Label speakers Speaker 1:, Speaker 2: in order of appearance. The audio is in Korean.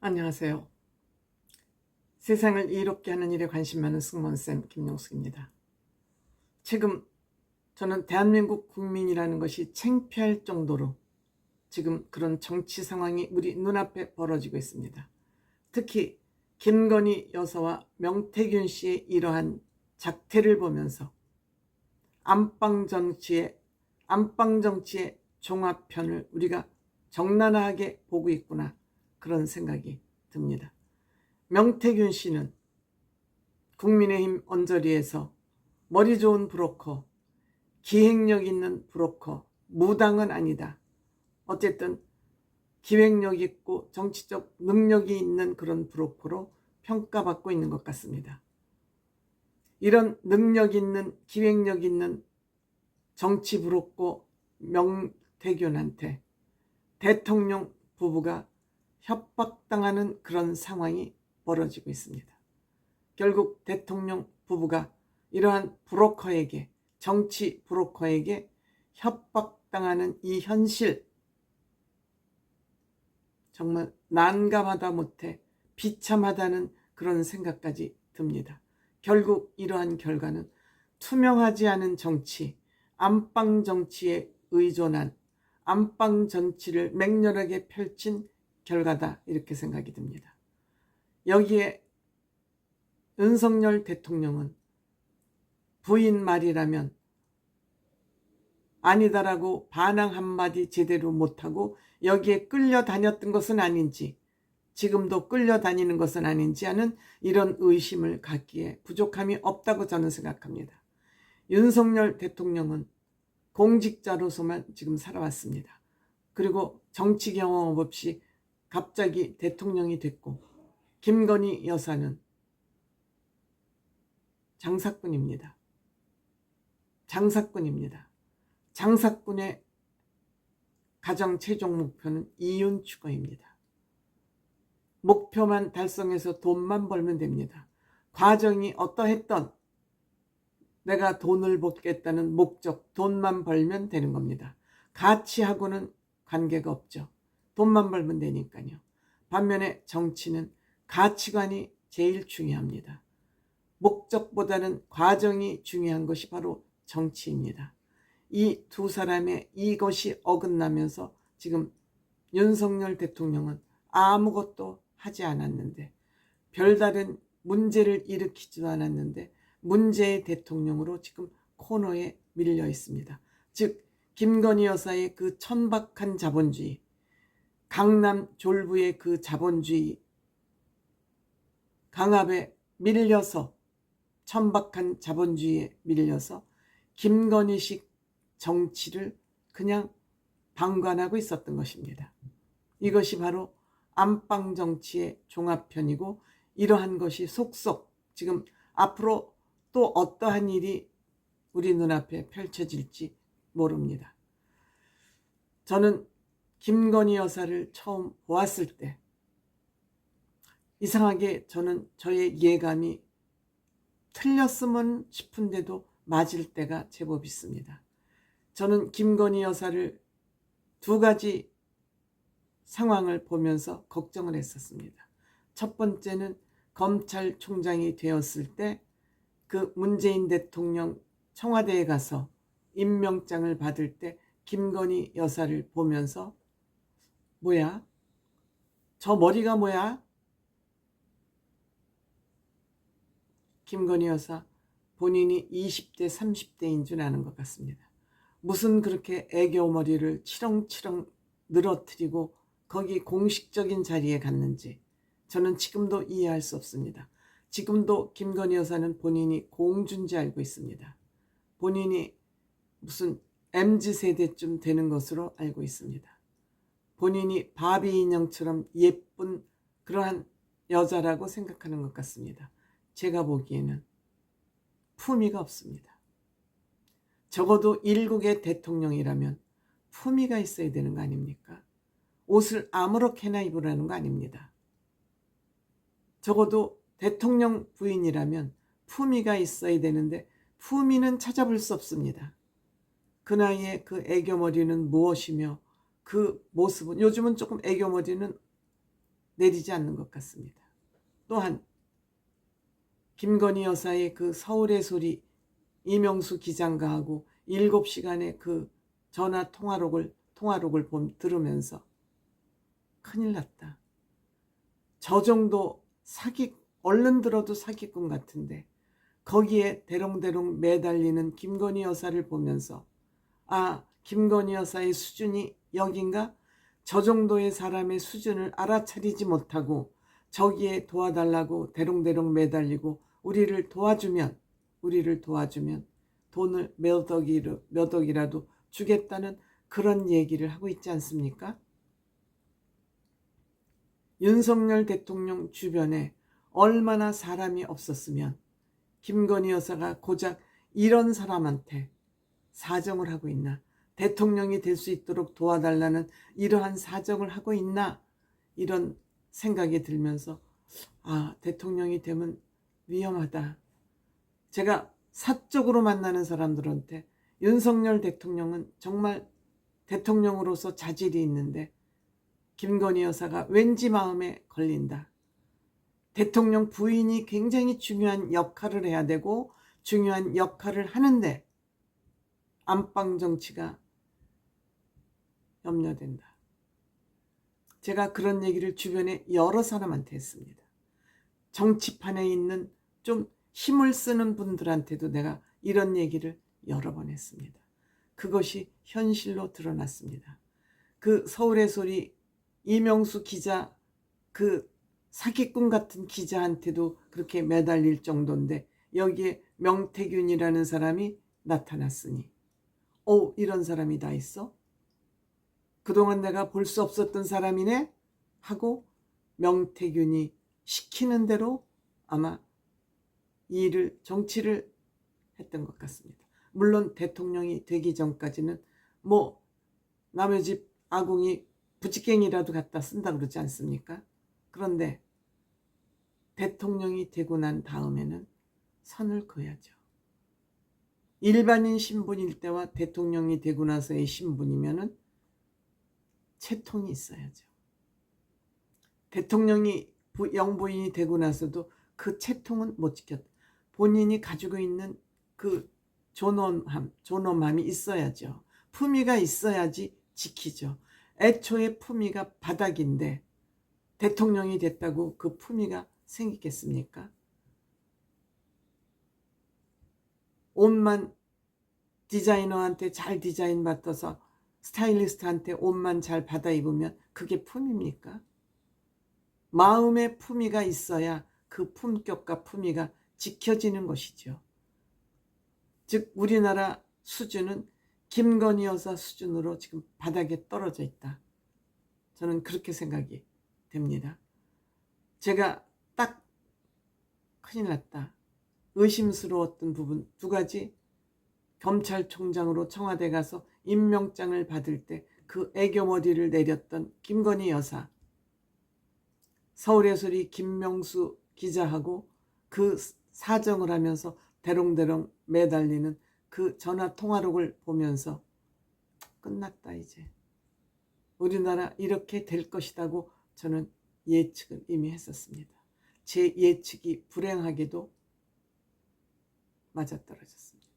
Speaker 1: 안녕하세요. 세상을 이롭게 하는 일에 관심 많은 승무원쌤 김용숙입니다. 지금 저는 대한민국 국민이라는 것이 창피할 정도로 지금 그런 정치 상황이 우리 눈앞에 벌어지고 있습니다. 특히 김건희 여사와 명태균 씨의 이러한 작태를 보면서 안방정치의 종합편을 우리가 적나라하게 보고 있구나, 그런 생각이 듭니다. 명태균 씨는 국민의힘 언저리에서 머리 좋은 브로커, 기획력 있는 브로커, 무당은 아니다. 어쨌든 기획력 있고 정치적 능력이 있는 그런 브로커로 평가받고 있는 것 같습니다. 이런 능력 있는, 기획력 있는 정치 브로커 명태균한테 대통령 부부가 협박당하는 그런 상황이 벌어지고 있습니다. 결국 대통령 부부가 이러한 브로커에게, 정치 브로커에게 협박당하는 이 현실, 정말 난감하다 못해 비참하다는 그런 생각까지 듭니다. 결국 이러한 결과는 투명하지 않은 정치, 안방 정치에 의존한 안방 정치를 맹렬하게 펼친 결과다, 이렇게 생각이 듭니다. 여기에 윤석열 대통령은 부인 말이라면 아니다라고 반항 한마디 제대로 못하고 여기에 끌려다녔던 것은 아닌지, 지금도 끌려다니는 것은 아닌지 하는 이런 의심을 갖기에 부족함이 없다고 저는 생각합니다. 윤석열 대통령은 공직자로서만 지금 살아왔습니다. 그리고 정치 경험 없이 갑자기 대통령이 됐고, 김건희 여사는 장사꾼입니다. 장사꾼의 가장 최종 목표는 이윤 추구입니다. 목표만 달성해서 돈만 벌면 됩니다. 과정이 어떠했던 내가 돈을 벌겠다는 목적, 돈만 벌면 되는 겁니다. 가치하고는 관계가 없죠. 돈만 벌면 되니까요. 반면에 정치는 가치관이 제일 중요합니다. 목적보다는 과정이 중요한 것이 바로 정치입니다. 이 두 사람의 이것이 어긋나면서 지금 윤석열 대통령은 아무것도 하지 않았는데, 별다른 문제를 일으키지도 않았는데 문제의 대통령으로 지금 코너에 밀려 있습니다. 즉 김건희 여사의 그 천박한 자본주의, 강남 졸부의 그 자본주의 강압에 밀려서, 천박한 자본주의에 밀려서 김건희식 정치를 그냥 방관하고 있었던 것입니다. 이것이 바로 안방 정치의 종합편이고, 이러한 것이 속속 지금 앞으로 또 어떠한 일이 우리 눈앞에 펼쳐질지 모릅니다. 저는 김건희 여사를 처음 보았을 때 이상하게 저는 저의 예감이 틀렸으면 싶은데도 맞을 때가 제법 있습니다. 저는 김건희 여사를 두 가지 상황을 보면서 걱정을 했었습니다. 첫 번째는 검찰총장이 되었을 때 그 문재인 대통령 청와대에 가서 임명장을 받을 때 김건희 여사를 보면서 뭐야? 저 머리가 뭐야? 김건희 여사 본인이 20대 30대인 줄 아는 것 같습니다. 무슨 그렇게 애교 머리를 치렁치렁 늘어뜨리고 거기 공식적인 자리에 갔는지 저는 지금도 이해할 수 없습니다. 지금도 김건희 여사는 본인이 공주인지 알고 있습니다. 본인이 무슨 MZ세대쯤 되는 것으로 알고 있습니다. 본인이 바비 인형처럼 예쁜 그러한 여자라고 생각하는 것 같습니다. 제가 보기에는 품위가 없습니다. 적어도 일국의 대통령이라면 품위가 있어야 되는 거 아닙니까? 옷을 아무렇게나 입으라는 거 아닙니다. 적어도 대통령 부인이라면 품위가 있어야 되는데 품위는 찾아볼 수 없습니다. 그 나이에 그 애교머리는 무엇이며 그 모습은, 요즘은 조금 애교머리는 내리지 않는 것 같습니다. 또한 김건희 여사의 그 서울의 소리 이명수 기장과하고 7시간의 그 전화 통화록을 들으면서 큰일 났다. 저 정도 얼른 들어도 사기꾼 같은데 거기에 대롱대롱 매달리는 김건희 여사를 보면서 아, 김건희 여사의 수준이 여긴가? 저 정도의 사람의 수준을 알아차리지 못하고 저기에 도와달라고 대롱대롱 매달리고 우리를 도와주면 돈을 몇 억이라도 주겠다는 그런 얘기를 하고 있지 않습니까? 윤석열 대통령 주변에 얼마나 사람이 없었으면 김건희 여사가 고작 이런 사람한테 사정을 하고 있나, 대통령이 될 수 있도록 도와달라는 이러한 사정을 하고 있나, 이런 생각이 들면서 아, 대통령이 되면 위험하다. 제가 사적으로 만나는 사람들한테 윤석열 대통령은 정말 대통령으로서 자질이 있는데 김건희 여사가 왠지 마음에 걸린다. 대통령 부인이 굉장히 중요한 역할을 해야 되고 중요한 역할을 하는데 안방 정치가 염려된다. 제가 그런 얘기를 주변에 여러 사람한테 했습니다. 정치판에 있는 좀 힘을 쓰는 분들한테도 내가 이런 얘기를 여러 번 했습니다. 그것이 현실로 드러났습니다. 그 서울의 소리 이명수 기자, 그 사기꾼 같은 기자한테도 그렇게 매달릴 정도인데 여기에 명태균이라는 사람이 나타났으니 이런 사람이 다 있어? 그동안 내가 볼 수 없었던 사람이네? 하고 명태균이 시키는 대로 아마 정치를 했던 것 같습니다. 물론 대통령이 되기 전까지는 뭐 남의 집 아궁이 부치깽이라도 갖다 쓴다 그러지 않습니까? 그런데 대통령이 되고 난 다음에는 선을 그어야죠. 일반인 신분일 때와 대통령이 되고 나서의 신분이면은 채통이 있어야죠. 대통령이 영부인이 되고 나서도 그 채통은 못 지켰다. 본인이 가지고 있는 그 존엄함이 있어야죠. 품위가 있어야지 지키죠. 애초에 품위가 바닥인데 대통령이 됐다고 그 품위가 생기겠습니까? 옷만 디자이너한테 잘 디자인 받아서 스타일리스트한테 옷만 잘 받아 입으면 그게 품입니까? 마음의 품위가 있어야 그 품격과 품위가 지켜지는 것이죠. 즉 우리나라 수준은 김건희 여사 수준으로 지금 바닥에 떨어져 있다. 저는 그렇게 생각이 됩니다. 제가 딱 큰일 났다. 의심스러웠던 부분 2가지. 검찰총장으로 청와대 가서 임명장을 받을 때 그 애교머리를 내렸던 김건희 여사, 서울의 소리 김명수 기자하고 그 사정을 하면서 대롱대롱 매달리는 그 전화 통화록을 보면서 끝났다 이제. 우리나라 이렇게 될 것이라고 저는 예측을 이미 했었습니다. 제 예측이 불행하게도 맞아떨어졌습니다.